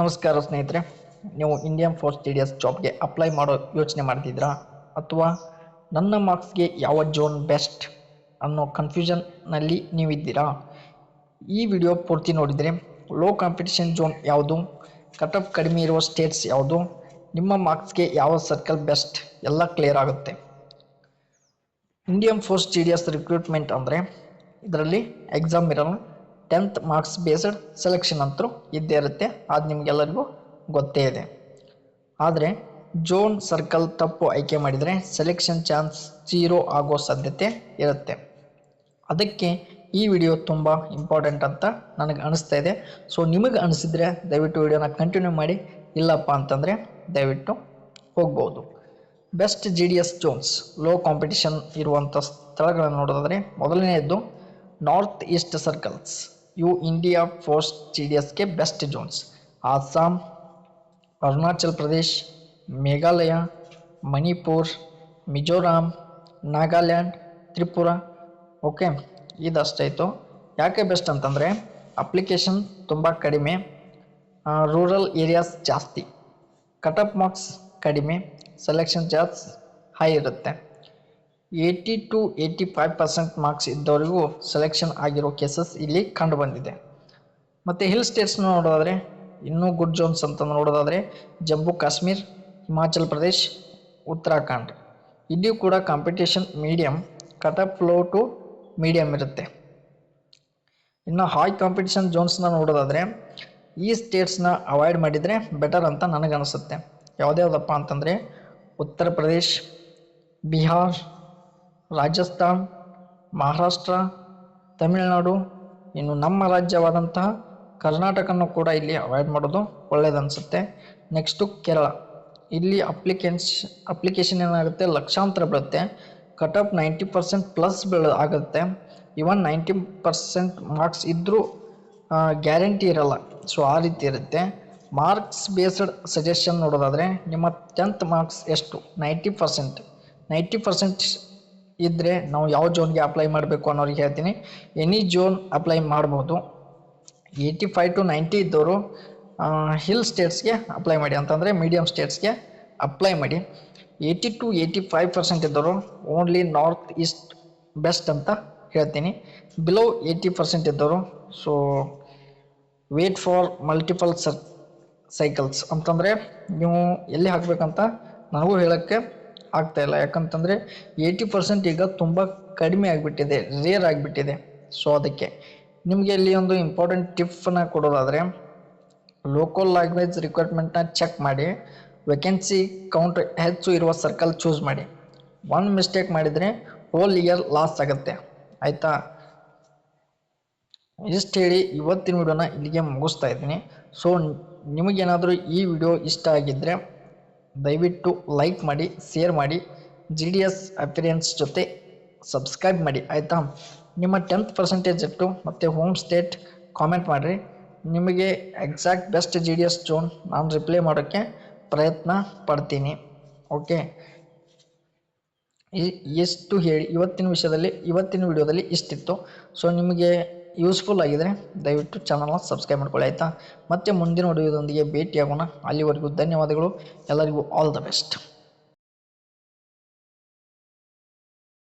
ನಮಸ್ಕಾರ ಸ್ನೇಹಿತರೆ, ನೀವು ಇಂಡಿಯನ್ ಫೋರ್ಸ್ TDS ಜಾಬ್ಗೆ ಅಪ್ಲೈ ಮಾಡೋ ಯೋಚನೆ ಮಾಡ್ತಿದ್ದೀರಾ ಅಥವಾ ನನ್ನ ಮಾರ್ಕ್ಸ್ಗೆ ಯಾವ ಜೋನ್ ಬೆಸ್ಟ್ ಅನ್ನೋ ಕನ್ಫ್ಯೂಷನ್ನಲ್ಲಿ ನೀವಿದ್ದೀರಾ? ಈ ವಿಡಿಯೋ ಪೂರ್ತಿ ನೋಡಿದರೆ ಲೋ ಕಾಂಪಿಟೇಷನ್ ಜೋನ್ ಯಾವುದು, ಕಟ್ ಆಫ್ ಕಡಿಮೆ ಇರುವ ಸ್ಟೇಟ್ಸ್ ಯಾವುದು, ನಿಮ್ಮ ಮಾರ್ಕ್ಸ್ಗೆ ಯಾವ ಸರ್ಕಲ್ ಬೆಸ್ಟ್ ಎಲ್ಲ ಕ್ಲಿಯರ್ ಆಗುತ್ತೆ. ಇಂಡಿಯನ್ ಫೋರ್ಸ್ TDS ರಿಕ್ರೂಟ್ಮೆಂಟ್ ಅಂದರೆ ಇದರಲ್ಲಿ ಎಕ್ಸಾಮ್ ಇರಲ್ಲ, 10th ಮಾರ್ಕ್ಸ್ ಬೇಸ್ಡ್ ಸೆಲೆಕ್ಷನ್ ಅಂತೂ ಇದ್ದೇ ಇರುತ್ತೆ. ಅದು ನಿಮಗೆಲ್ಲರಿಗೂ ಗೊತ್ತೇ ಇದೆ. ಆದರೆ ಜೋನ್ ಸರ್ಕಲ್ ತಪ್ಪು ಆಯ್ಕೆ ಮಾಡಿದರೆ ಸೆಲೆಕ್ಷನ್ ಚಾನ್ಸ್ 0 ಆಗೋ ಸಾಧ್ಯತೆ ಇರುತ್ತೆ. ಅದಕ್ಕೆ ಈ ವಿಡಿಯೋ ತುಂಬ ಇಂಪಾರ್ಟೆಂಟ್ ಅಂತ ನನಗೆ ಅನಿಸ್ತಾ ಇದೆ. ಸೊ ನಿಮಗೆ ಅನಿಸಿದರೆ ದಯವಿಟ್ಟು ವಿಡಿಯೋನ ಕಂಟಿನ್ಯೂ ಮಾಡಿ, ಇಲ್ಲಪ್ಪ ಅಂತಂದರೆ ದಯವಿಟ್ಟು ಹೋಗ್ಬೋದು. Best GDS zones, low competition ಇರುವಂಥ ಸ್ಥಳಗಳನ್ನು ನೋಡೋದಾದರೆ ಮೊದಲನೆಯದು ನಾರ್ತ್ ಈಸ್ಟ್ ಸರ್ಕಲ್ಸ್. ಇವು ಇಂಡಿಯಾ ಫೋರ್ಸ್ TDSಗೆ best zones. Assam, Arunachal Pradesh, Meghalaya, Manipur, Mizoram, Nagaland, Tripura. Okay, ಇದಷ್ಟಾಯಿತು. ಯಾಕೆ ಬೆಸ್ಟ್ ಅಂತಂದರೆ ಅಪ್ಲಿಕೇಶನ್ ತುಂಬ ಕಡಿಮೆ, ರೂರಲ್ ಏರಿಯಾಸ್ ಜಾಸ್ತಿ, ಕಟ್ ಆಫ್ ಮಾರ್ಕ್ಸ್ ಕಡಿಮೆ, ಸೆಲೆಕ್ಷನ್ ಚಾನ್ಸ್ ಹೈ ಇರುತ್ತೆ. 80 to 85% ಮಾರ್ಕ್ಸ್ ಇದ್ದವರಿಗೂ ಸೆಲೆಕ್ಷನ್ ಆಗಿರೋ ಕೇಸಸ್ ಇಲ್ಲಿ ಕಂಡು ಬಂದಿದೆ. ಮತ್ತು ಹಿಲ್ ಸ್ಟೇಟ್ಸ್ನ ನೋಡೋದಾದರೆ ಇನ್ನೂ ಗುಡ್ ಜೋನ್ಸ್ ಅಂತ ನೋಡೋದಾದರೆ ಜಮ್ಮು ಕಾಶ್ಮೀರ್, ಹಿಮಾಚಲ್ ಪ್ರದೇಶ್, ಉತ್ತರಾಖಂಡ್. ಇಲ್ಲಿಯೂ ಕೂಡ competition medium, cut off low to medium ಇರುತ್ತೆ. ಇನ್ನು ಹೈ ಕಾಂಪಿಟೇಷನ್ ಜೋನ್ಸ್ನ ನೋಡೋದಾದರೆ ಈ ಸ್ಟೇಟ್ಸ್ನ ಅವಾಯ್ಡ್ ಮಾಡಿದರೆ ಬೆಟರ್ ಅಂತ ನನಗನ್ನಿಸುತ್ತೆ. ಯಾವುದ್ಯಾವುದಪ್ಪ ಅಂತಂದರೆ ಉತ್ತರ ಪ್ರದೇಶ್, ಬಿಹಾರ್, ರಾಜಸ್ಥಾನ್, ಮಹಾರಾಷ್ಟ್ರ, ತಮಿಳುನಾಡು, ಇನ್ನು ನಮ್ಮ ರಾಜ್ಯವಾದಂತಹ ಕರ್ನಾಟಕನೂ ಕೂಡ ಇಲ್ಲಿ ಅವಾಯ್ಡ್ ಮಾಡೋದು ಒಳ್ಳೆಯದನ್ನಿಸುತ್ತೆ. ನೆಕ್ಸ್ಟು ಕೇರಳ. ಇಲ್ಲಿ ಅಪ್ಲಿಕೇಶನ್ ಏನಾಗುತ್ತೆ, ಲಕ್ಷಾಂತರ ಬೀಳುತ್ತೆ. ಕಟ್ ಆಫ್ 90% ಪ್ಲಸ್ ಆಗುತ್ತೆ. ಇವನ್ 90% ಮಾರ್ಕ್ಸ್ ಇದ್ದರೂ ಗ್ಯಾರಂಟಿ ಇರಲ್ಲ. ಸೊ ಆ ರೀತಿ ಇರುತ್ತೆ. ಮಾರ್ಕ್ಸ್ ಬೇಸ್ಡ್ ಸಜೆಷನ್ ನೋಡೋದಾದರೆ ನಿಮ್ಮ 10th ಮಾರ್ಕ್ಸ್ ಎಷ್ಟು 90% ಇದ್ದರೆ ನಾವು ಯಾವ ಜೋನ್ಗೆ ಅಪ್ಲೈ ಮಾಡಬೇಕು ಅನ್ನೋರಿಗೆ ಹೇಳ್ತೀನಿ. ಎನಿ ಜೋನ್ ಅಪ್ಲೈ ಮಾಡ್ಬೋದು. 85 to 90 ಇದ್ದವರು ಹಿಲ್ ಸ್ಟೇಟ್ಸ್ಗೆ ಅಪ್ಲೈ ಮಾಡಿ, ಅಂತಂದರೆ ಮೀಡಿಯಮ್ ಸ್ಟೇಟ್ಸ್ಗೆ ಅಪ್ಲೈ ಮಾಡಿ. 80 to 85% ಇದ್ದವರು ಓನ್ಲಿ ನಾರ್ತ್ ಈಸ್ಟ್ ಬೆಸ್ಟ್ ಅಂತ ಹೇಳ್ತೀನಿ. ಬಿಲೋ 80% ಇದ್ದವರು so wait for multiple cycles ಅಂತಂದರೆ ನೀವು ಎಲ್ಲಿ ಹಾಕಬೇಕಂತ ನನಗೂ ಹೇಳೋಕ್ಕೆ ಆಗ್ತಾಯಿಲ್ಲ. ಯಾಕಂತಂದರೆ 80% ಈಗ ತುಂಬ ಕಡಿಮೆ ಆಗಿಬಿಟ್ಟಿದೆ, ರೇರ್ ಆಗಿಬಿಟ್ಟಿದೆ. ಸೊ ಅದಕ್ಕೆ ನಿಮಗೆ ಇಲ್ಲಿ ಒಂದು ಇಂಪಾರ್ಟೆಂಟ್ ಟಿಪ್ನ ಕೊಡೋದಾದರೆ ಲೋಕಲ್ ಲ್ಯಾಂಗ್ವೇಜ್ ರಿಕ್ವೈರ್ಮೆಂಟ್ನ ಚೆಕ್ ಮಾಡಿ, ವೇಕೆನ್ಸಿ ಕೌಂಟ್ ಹೆಚ್ಚು ಇರುವ ಸರ್ಕಲ್ ಚೂಸ್ ಮಾಡಿ. ಒನ್ ಮಿಸ್ಟೇಕ್ ಮಾಡಿದರೆ ಹೋಲ್ ಇಯರ್ ಲಾಸ್ ಆಗುತ್ತೆ, ಆಯಿತಾ? ಇಷ್ಟು ಹೇಳಿ ಇವತ್ತಿನ ವಿಡಿಯೋನ ಇಲ್ಲಿಗೆ ಮುಗಿಸ್ತಾ ಇದ್ದೀನಿ. ಸೊ ನಿಮಗೇನಾದರೂ ಈ ವಿಡಿಯೋ ಇಷ್ಟ ಆಗಿದ್ದರೆ ದಯವಿಟ್ಟು ಲೈಕ್ ಮಾಡಿ, ಶೇರ್ ಮಾಡಿ, GDS ಅಪಿಯರೆನ್ಸ್ ಜೊತೆ ಸಬ್ಸ್ಕ್ರೈಬ್ ಮಾಡಿ, ಆಯಿತಾ? ನಿಮ್ಮ 10th% ಎಷ್ಟು ಮತ್ತು ಹೋಮ್ ಸ್ಟೇಟ್ ಕಾಮೆಂಟ್ ಮಾಡಿರಿ. ನಿಮಗೆ ಎಕ್ಸಾಕ್ಟ್ ಬೆಸ್ಟ್ GDS ಜೋನ್ ನಾನು ರಿಪ್ಲೈ ಮಾಡೋಕ್ಕೆ ಪ್ರಯತ್ನ ಪಡ್ತೀನಿ. ಓಕೆ, ಎಷ್ಟು ಹೇಳಿ ಇವತ್ತಿನ ವಿಡಿಯೋದಲ್ಲಿ ಇಷ್ಟಿತ್ತು. ಸೊ ನಿಮಗೆ ಯೂಸ್ಫುಲ್ ಆಗಿದರೆ ದಯವಿಟ್ಟು ಚಾನಲ್ನ ಸಬ್ಸ್ಕ್ರೈಬ್ ಮಾಡ್ಕೊಳ್ಳಿ, ಆಯಿತಾ? ಮತ್ತೆ ಮುಂದಿನ ವಿಡಿಯೋದೊಂದಿಗೆ ಭೇಟಿಯಾಗೋಣ. ಅಲ್ಲಿವರೆಗೂ ಧನ್ಯವಾದಗಳು. ಎಲ್ಲರಿಗೂ ಆಲ್ ದ ಬೆಸ್ಟ್.